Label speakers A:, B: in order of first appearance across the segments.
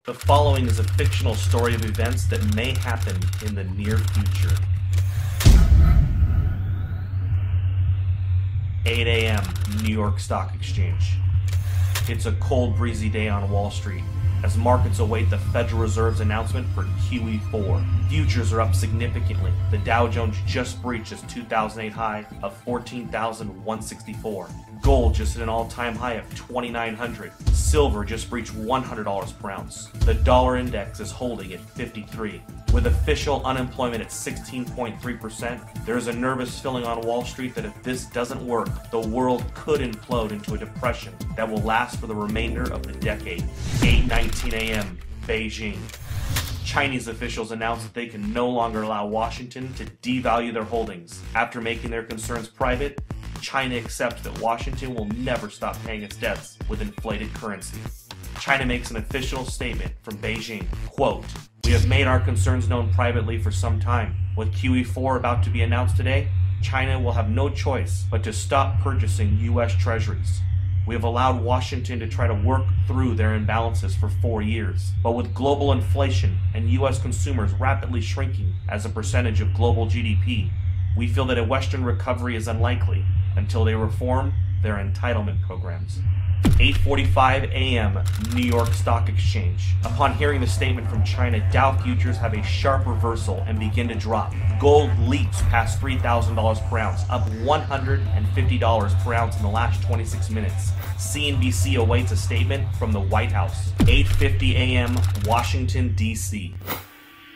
A: The following is a fictional story of events that may happen in the near future. 8 a.m. New York Stock Exchange. It's a cold, breezy day on Wall Street as markets await the Federal Reserve's announcement for QE4. Futures are up significantly. The Dow Jones just breached its 2008 high of 14,164. Gold just hit an all-time high of 2,900. Silver just breached $100 per ounce. The dollar index is holding at 53. With official unemployment at 16.3%, there is a nervous feeling on Wall Street that if this doesn't work, the world could implode into a depression that will last for the remainder of the decade. 8:19 a.m. Beijing. Chinese officials announced that they can no longer allow Washington to devalue their holdings. After making their concerns private, China accepts that Washington will never stop paying its debts with inflated currency. China makes an official statement from Beijing, quote, "We have made our concerns known privately for some time. With QE4 about to be announced today, China will have no choice but to stop purchasing U.S. treasuries. We have allowed Washington to try to work through their imbalances for 4 years. But with global inflation and U.S. consumers rapidly shrinking as a percentage of global GDP, we feel that a Western recovery is unlikely until they reform their entitlement programs." 8:45 a.m. New York Stock Exchange. Upon hearing the statement from China, Dow futures have a sharp reversal and begin to drop. Gold leaps past $3,000 per ounce, up $150 per ounce in the last 26 minutes. CNBC awaits a statement from the White House. 8:50 a.m. Washington, D.C.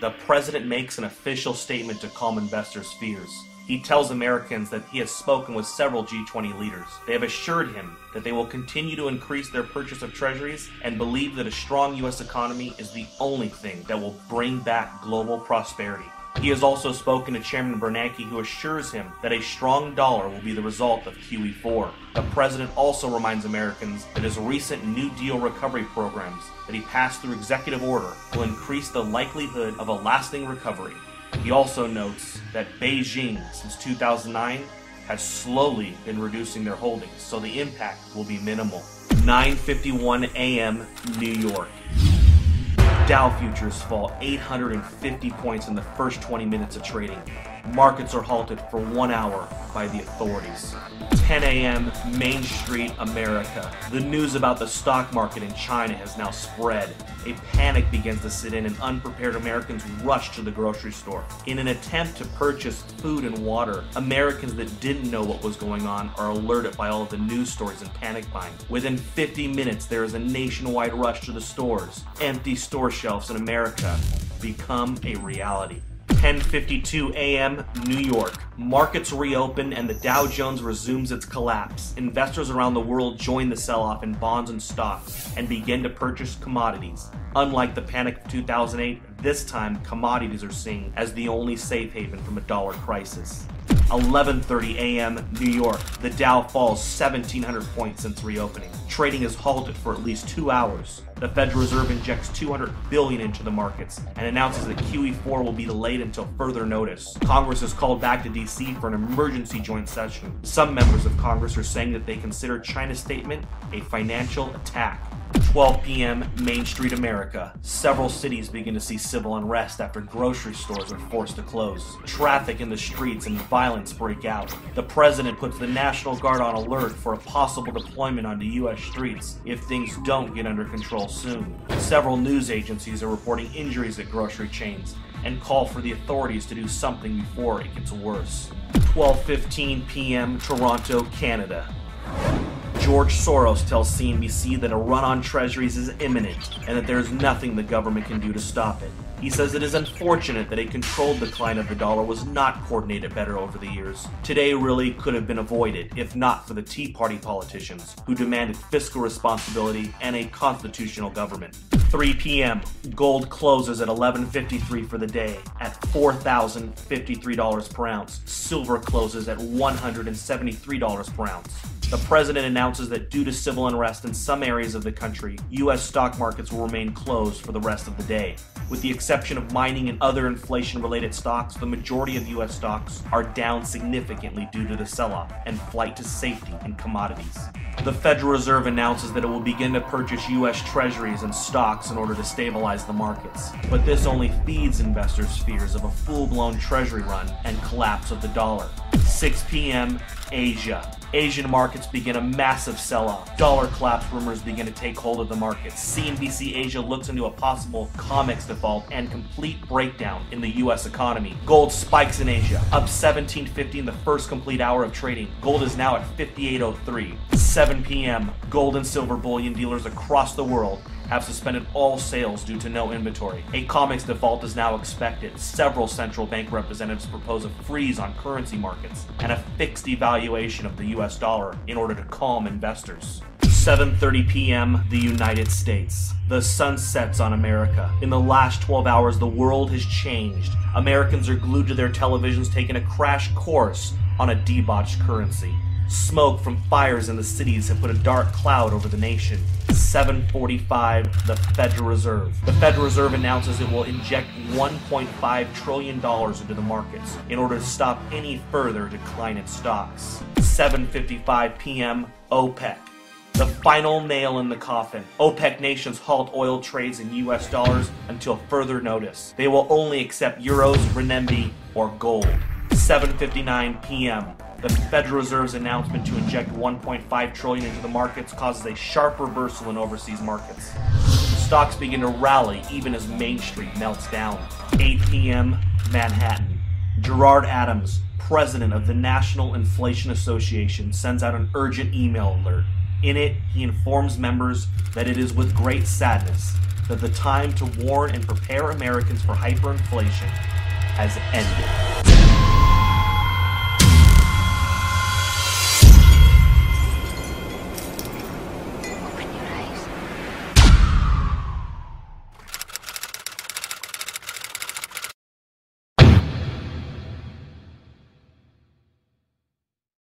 A: The president makes an official statement to calm investors' fears. He tells Americans that he has spoken with several G20 leaders. They have assured him that they will continue to increase their purchase of treasuries and believe that a strong U.S. economy is the only thing that will bring back global prosperity. He has also spoken to Chairman Bernanke, who assures him that a strong dollar will be the result of QE4. The president also reminds Americans that his recent New Deal recovery programs that he passed through executive order will increase the likelihood of a lasting recovery. He also notes that Beijing, since 2009, has slowly been reducing their holdings, so the impact will be minimal. 9:51 a.m. New York. Dow futures fall 850 points in the first 20 minutes of trading. Markets are halted for 1 hour by the authorities. 10 a.m. Main Street, America. The news about the stock market in China has now spread. A panic begins to set in and unprepared Americans rush to the grocery store. In an attempt to purchase food and water, Americans that didn't know what was going on are alerted by all of the news stories and panic buying. Within 50 minutes, there is a nationwide rush to the stores. Empty store shelves in America become a reality. 10:52 a.m. New York. Markets reopen and the Dow Jones resumes its collapse. Investors around the world join the sell-off in bonds and stocks and begin to purchase commodities. Unlike the panic of 2008, this time commodities are seen as the only safe haven from a dollar crisis. 11:30 a.m. New York. The Dow falls 1,700 points since reopening. Trading is halted for at least 2 hours. The Federal Reserve injects $200 billion into the markets and announces that QE4 will be delayed until further notice. Congress is called back to D.C. for an emergency joint session. Some members of Congress are saying that they consider China's statement a financial attack. 12 p.m. Main Street, America. Several cities begin to see civil unrest after grocery stores are forced to close. Traffic in the streets and violence break out. The president puts the National Guard on alert for a possible deployment onto U.S. streets if things don't get under control soon. Several news agencies are reporting injuries at grocery chains and call for the authorities to do something before it gets worse. 12:15 p.m. Toronto, Canada. George Soros tells CNBC that a run on treasuries is imminent and that there is nothing the government can do to stop it. He says it is unfortunate that a controlled decline of the dollar was not coordinated better over the years. Today really could have been avoided if not for the Tea Party politicians who demanded fiscal responsibility and a constitutional government. 3 p.m. Gold closes at $11.53 for the day at $4,053 per ounce. Silver closes at $173 per ounce. The president announces that due to civil unrest in some areas of the country, U.S. stock markets will remain closed for the rest of the day. With the exception of mining and other inflation-related stocks, the majority of U.S. stocks are down significantly due to the sell-off and flight to safety in commodities. The Federal Reserve announces that it will begin to purchase U.S. treasuries and stocks in order to stabilize the markets. But this only feeds investors' fears of a full-blown treasury run and collapse of the dollar. 6 p.m. Asia. Asian markets begin a massive sell-off. Dollar collapse rumors begin to take hold of the markets. CNBC Asia looks into a possible COMEX default and complete breakdown in the U.S. economy. Gold spikes in Asia, up 1750 in the first complete hour of trading. Gold is now at 5803. 7 p.m. Gold and silver bullion dealers across the world have suspended all sales due to no inventory. A COMEX default is now expected. Several central bank representatives propose a freeze on currency markets and a fixed devaluation of the US dollar in order to calm investors. 7:30 p.m. the United States. The sun sets on America. In the last 12 hours, the world has changed. Americans are glued to their televisions, taking a crash course on a debauched currency. Smoke from fires in the cities have put a dark cloud over the nation. 7:45, the Federal Reserve. The Federal Reserve announces it will inject $1.5 trillion into the markets in order to stop any further decline in stocks. 7:55 p.m., OPEC. The final nail in the coffin. OPEC nations halt oil trades in US dollars until further notice. They will only accept euros, renminbi, or gold. 7:59 p.m. The Federal Reserve's announcement to inject $1.5 trillion into the markets causes a sharp reversal in overseas markets. Stocks begin to rally even as Main Street melts down. 8 p.m., Manhattan. Gerard Adams, president of the National Inflation Association, sends out an urgent email alert. In it, he informs members that it is with great sadness that the time to warn and prepare Americans for hyperinflation has ended.